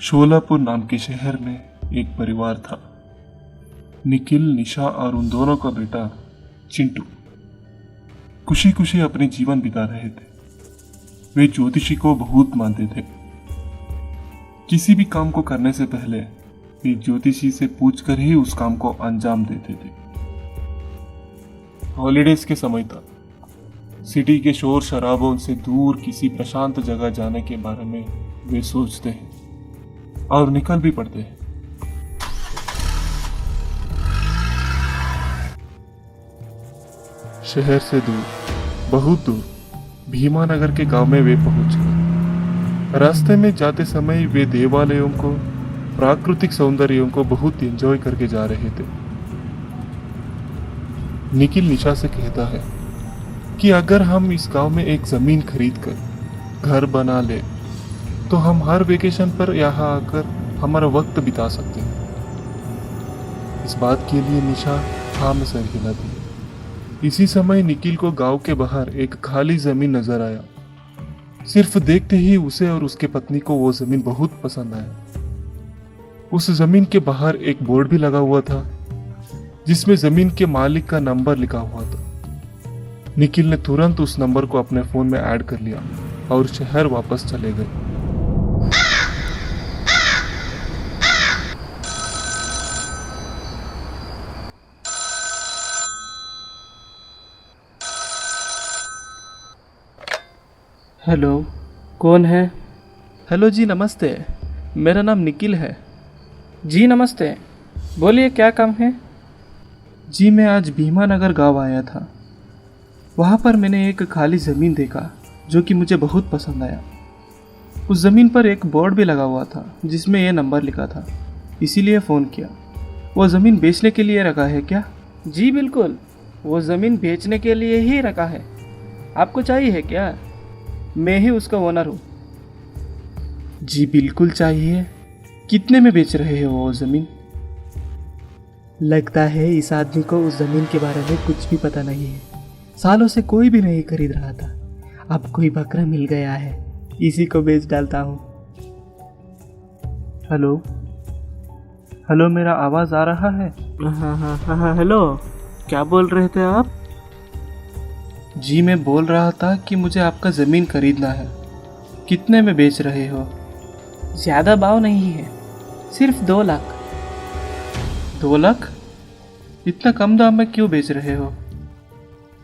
शोलापुर नाम के शहर में एक परिवार था। निखिल, निशा और उन दोनों का बेटा चिंटू खुशी खुशी अपने जीवन बिता रहे थे। वे ज्योतिषी को बहुत मानते थे। किसी भी काम को करने से पहले वे ज्योतिषी से पूछकर ही उस काम को अंजाम देते थे। हॉलीडेज के समय था। सिटी के शोर शराबों से दूर किसी प्रशांत जगह जाने के बारे में वे सोचते हैं और निकल भी पड़ते हैं। शहर से दूर, बहुत दूर, भीमानगर के गांव में वे पहुंच गए। रास्ते में जाते समय वे देवालयों को, प्राकृतिक सौंदर्यों को बहुत एंजॉय करके जा रहे थे। निखिल निशा से कहता है कि अगर हम इस गांव में एक जमीन खरीद कर घर बना ले तो हम हर वेकेशन पर यहाँ आकर हमारा वक्त बिता सकते हैं। इस बात के लिए निशा हाँ में सर हिलाती है। इसी समय निखिल को गांव के बाहर एक खाली जमीन नजर आया। सिर्फ देखते ही उसे और उसके पत्नी को वो जमीन बहुत पसंद आया। उस जमीन के बाहर एक बोर्ड भी लगा हुआ था जिसमें जमीन के मालिक का नंबर लिखा हुआ था। निखिल ने तुरंत उस नंबर को अपने फोन में ऐड कर लिया और शहर वापस चले गए। हेलो, कौन है? हेलो जी, नमस्ते। मेरा नाम निखिल है। जी नमस्ते, बोलिए क्या काम है? जी मैं आज भीमानगर गांव आया था। वहाँ पर मैंने एक खाली ज़मीन देखा जो कि मुझे बहुत पसंद आया। उस ज़मीन पर एक बोर्ड भी लगा हुआ था जिसमें यह नंबर लिखा था, इसीलिए फ़ोन किया। वो ज़मीन बेचने के लिए रखा है क्या? जी बिल्कुल, वो ज़मीन बेचने के लिए ही रखा है। आपको चाहिए है क्या? मैं ही उसका ओनर हूँ। जी बिल्कुल चाहिए। कितने में बेच रहे हो वो ज़मीन? लगता है इस आदमी को उस ज़मीन के बारे में कुछ भी पता नहीं है। सालों से कोई भी नहीं खरीद रहा था। अब कोई बकरा मिल गया है, इसी को बेच डालता हूँ। हेलो हेलो, मेरा आवाज़ आ रहा है? हाँ, हेलो, क्या बोल रहे थे आप? जी मैं बोल रहा था कि मुझे आपका ज़मीन खरीदना है। कितने में बेच रहे हो? ज़्यादा भाव नहीं है, सिर्फ 2 लाख। 2 लाख? इतना कम दाम में क्यों बेच रहे हो?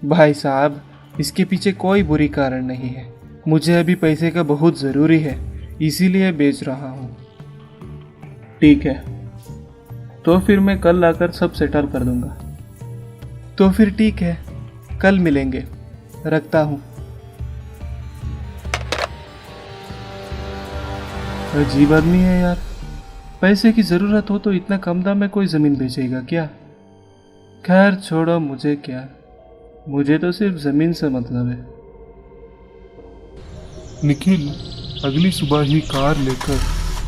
भाई साहब, इसके पीछे कोई बुरी कारण नहीं है। मुझे अभी पैसे का बहुत ज़रूरी है, इसीलिए बेच रहा हूँ। ठीक है, तो फिर मैं कल आकर सब सेटल कर दूंगा। तो फिर ठीक है, कल मिलेंगे। रखता हूँ। अजीब आदमी है यार। पैसे की ज़रूरत हो तो इतना कम दाम में कोई ज़मीन बेचेगा क्या? खैर छोड़ो, मुझे क्या, मुझे तो सिर्फ ज़मीन से मतलब है। निखिल अगली सुबह ही कार लेकर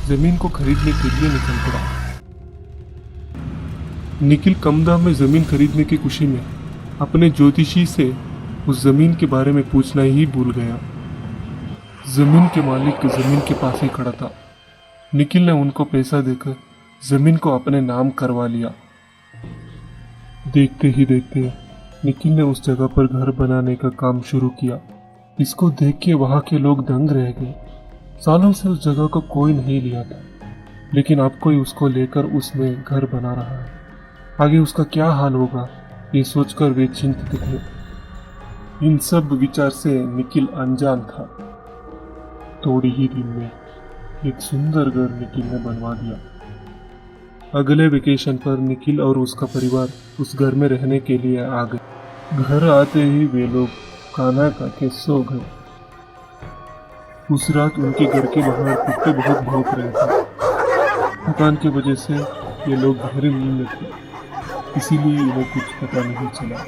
ज़मीन को खरीदने के लिए निकल पड़ा। निखिल कम दाम में ज़मीन खरीदने की खुशी में अपने ज्योतिषी से उस ज़मीन के बारे में पूछना ही भूल गया। ज़मीन के मालिक ज़मीन के पास ही खड़ा था। निखिल ने उनको पैसा देकर ज़मीन को अपने नाम करवा लिया। देखते ही देखते निखिल ने उस जगह पर घर बनाने का काम शुरू किया। इसको देख के वहाँ के लोग दंग रह गए। सालों से उस जगह को कोई नहीं लिया था, लेकिन अब कोई उसको लेकर उसमें घर बना रहा है। आगे उसका क्या हाल होगा, ये सोचकर वे चिंतित थे। इन सब विचार से निखिल अनजान था। थोड़ी ही दिन में एक सुंदर घर निखिल ने बनवा दिया। अगले वेकेशन पर निखिल और उसका परिवार उस घर में रहने के लिए आ गए। घर आते ही वे लोग खाना खा के सो गए। उस रात उनके घर के बाहर कुत्ते बहुत भौंक रहे थे। थकान की वजह से ये लोग गहरी नींद में थे, इसीलिए इन्हें कुछ पता नहीं चला।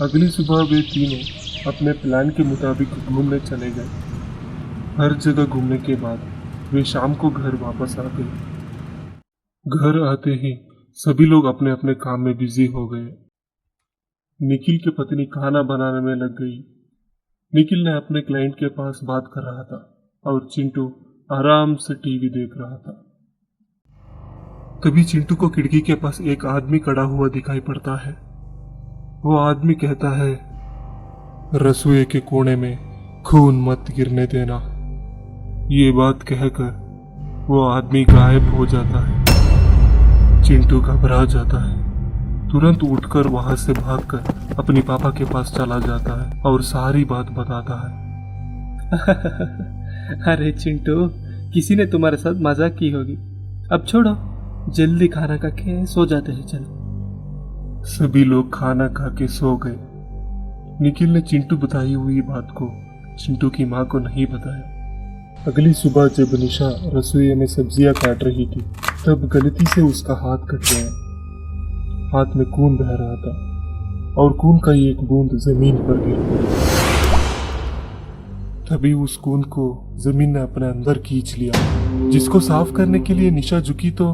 अगली सुबह वे तीनों अपने प्लान के मुताबिक घूमने चले गए। हर जगह घूमने के बाद वे शाम को घर वापस आ गए। घर आते ही सभी लोग अपने अपने काम में बिजी हो गए। निखिल की पत्नी खाना बनाने में लग गई। निखिल ने अपने क्लाइंट के पास बात कर रहा था और चिंटू आराम से टीवी देख रहा था। तभी चिंटू को खिड़की के पास एक आदमी खड़ा हुआ दिखाई पड़ता है। वो आदमी कहता है, रसोई के कोने में खून मत गिरने देना। ये बात कहकर वो आदमी गायब हो जाता है। चिंटू घबरा जाता है, तुरंत उठकर वहां से भागकर अपनी पापा के पास चला जाता है और सारी बात बताता है। अरे चिंटू, किसी ने तुम्हारे साथ मजाक की होगी। अब छोड़ो, जल्दी खाना खा के सो जाते हैं, चलो। सभी लोग खाना खा के सो गए। निखिल ने चिंटू बताई हुई बात को चिंटू की माँ को नहीं बताया। अगली सुबह जब निशा रसोई में सब्जियां काट रही थी, तब गलती से उसका हाथ कट गया। हाथ में खून बह रहा था और खून का एक बूंद जमीन पर गिर पड़ी। तभी उस खून को जमीन ने अपने अंदर खींच लिया। जिसको साफ करने के लिए निशा झुकी तो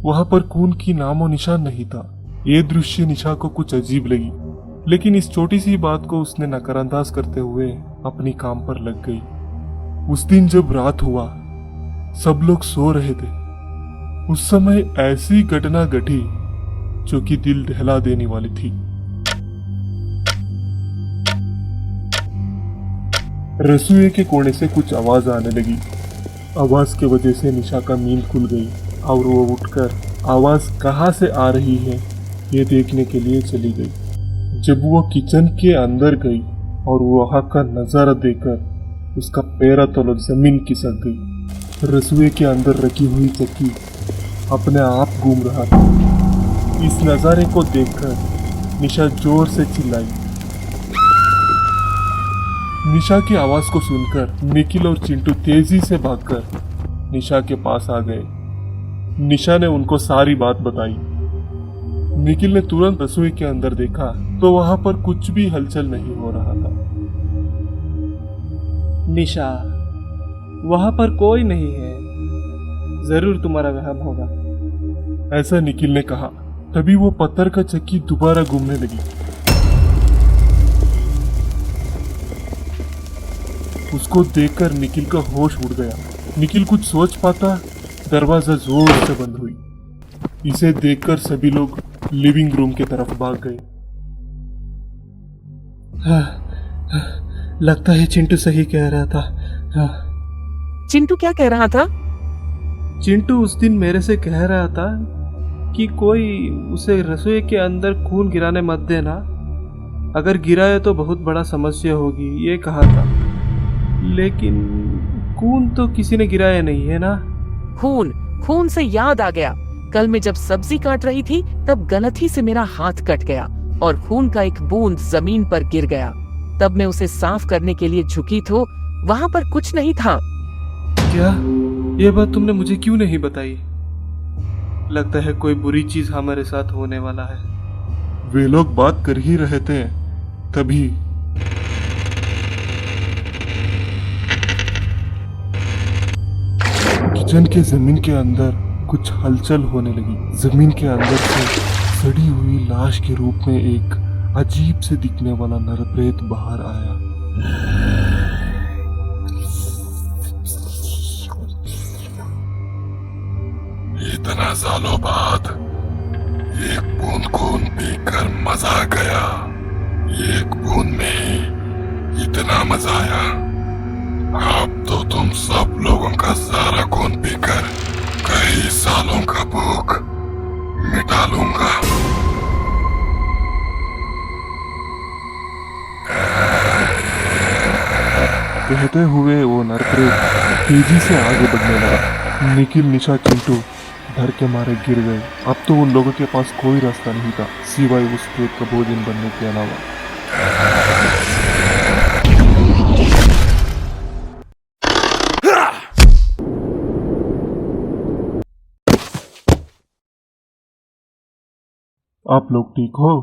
वहां पर खून की नामो निशान नहीं था। ये दृश्य निशा को कुछ अजीब लगी, लेकिन इस छोटी सी बात को उसने नजरअंदाज करते हुए अपनी काम पर लग गई। उस दिन जब रात हुआ, सब लोग सो रहे थे। उस समय ऐसी घटना घटी जो कि दिल दहला देने वाली थी। रसोई के कोने से कुछ आवाज आने लगी। आवाज के वजह से निशा का नींद खुल गई और वो उठकर आवाज कहाँ से आ रही है ये देखने के लिए चली गई। जब वो किचन के अंदर गई और वहां का नजारा देखकर उसका पैरा तलो जमीन खिसक गई। रसोई के अंदर रखी हुई चक्की अपने आप घूम रहा था। इस नजारे को देखकर निशा जोर से चिल्लाई। निशा की आवाज को सुनकर निखिल और चिंटू तेजी से भागकर निशा के पास आ गए। निशा ने उनको सारी बात बताई। निखिल ने तुरंत रसोई के अंदर देखा तो वहां पर कुछ भी हलचल नहीं हो रहा था। निशा, वहां पर कोई नहीं है, जरूर तुम्हारा वहम होगा, ऐसा निखिल ने कहा। तभी वो पत्थर का चक्की दोबारा घूमने लगी। उसको देखकर निखिल का होश उड़ गया। निखिल कुछ सोच पाता, दरवाजा जोर से बंद हुई। इसे देखकर सभी लोग लिविंग रूम की तरफ भाग गए। लगता है चिंटू सही कह रहा था। चिंटू क्या कह रहा था? चिंटू उस दिन मेरे से कह रहा था कि कोई उसे रसोई के अंदर खून गिराने मत देना, अगर गिराए तो बहुत बड़ा समस्या होगी, ये कहा था। लेकिन खून तो किसी ने गिराया नहीं है ना। खून से याद आ गया, कल मैं जब सब्जी काट रही थी तब गलती से मेरा हाथ कट गया और खून का एक बूंद जमीन पर गिर गया। तब मैं उसे साफ करने के लिए झुकी तो वहां पर कुछ नहीं था। क्या? ये बात तुमने मुझे क्यों नहीं बताई? लगता है कोई बुरी चीज हमारे साथ होने वाला है। वे लोग बात कर ही रहे थे, तभी किचन के जमीन के अंदर कुछ हलचल होने लगी। जमीन के अंदर से सड़ी हुई लाश के रूप में एक अजीब से दिखने वाला नरप्रेत बाहर आया। इतना सालों बाद एक बूंद खून पीकर मजा आ गया। एक बूंद में ही इतना मजा आया। अब तो तुम सब लोगों का सारा खून पीकर कई सालों का भूख मिटा लूंगा। कहते हुए वो नरप्रेत तेजी से आगे बढ़ने लगा। निखिल, निशा, चिंटू डर के मारे गिर गए। अब तो उन लोगों के पास कोई रास्ता नहीं था सिवाय उस प्रेत का भोजन बनने के अलावा। आप लोग ठीक हो?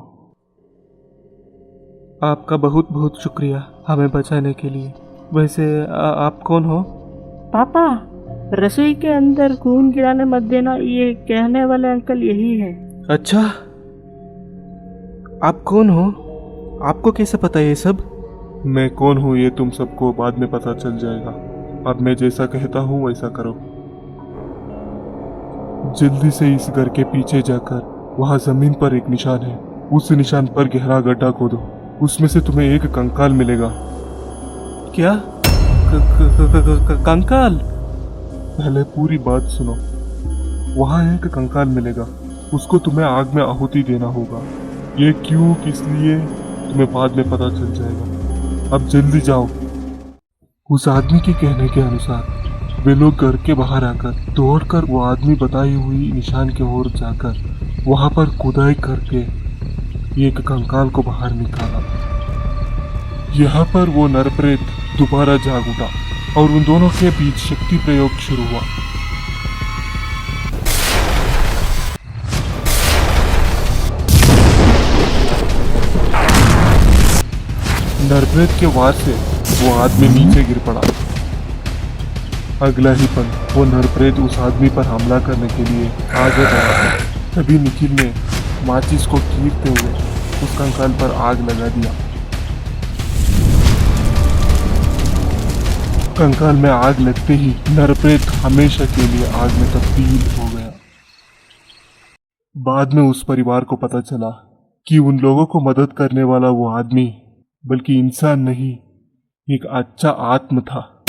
आपका बहुत बहुत शुक्रिया हमें बचाने के लिए। वैसे आप कौन हो? पापा, रसोई के अंदर खून गिराने मत देना, ये कहने वाले अंकल यही है। अच्छा, आप कौन हो? आपको कैसे पता ये सब? मैं कौन हूँ ये तुम सबको बाद में पता चल जाएगा। अब मैं जैसा कहता हूँ वैसा करो। जल्दी से इस घर के पीछे जाकर वहां जमीन पर एक निशान है, उस निशान पर गहरा गड्ढा खोदो। उसमें से तुम्हें एक कंकाल मिलेगा। क्या? कंकाल? पहले पूरी बात सुनो। वहां एक कंकाल मिलेगा, उसको तुम्हें आग में आहुति देना होगा। ये क्यों, किस लिए, तुम्हें बाद में पता चल जाएगा। अब जल्दी जाओ। उस आदमी के कहने के अनुसार वे लोग घर के बाहर आकर दौड़कर वो आदमी बताई हुई निशान की ओर जाकर वहां पर खुदाई करके एक कंकाल को बाहर निकाला। यहाँ पर वो नरप्रेत दोबारा जाग उठा और उन दोनों के बीच शक्ति प्रयोग शुरू हुआ। नरप्रेत के वार से वो आदमी नीचे गिर पड़ा। अगला ही पल वो नरप्रेत उस आदमी पर हमला करने के लिए आगे बढ़ा। तभी निखिल ने माचिस को चीरते हुए उस कंकाल पर आग लगा दिया। कंकाल में आग लगते ही नरप्रेत हमेशा के लिए आग में तब्दील हो गया। बाद में उस परिवार को पता चला कि उन लोगों को मदद करने वाला वो आदमी बल्कि इंसान नहीं, एक अच्छा आत्मा था।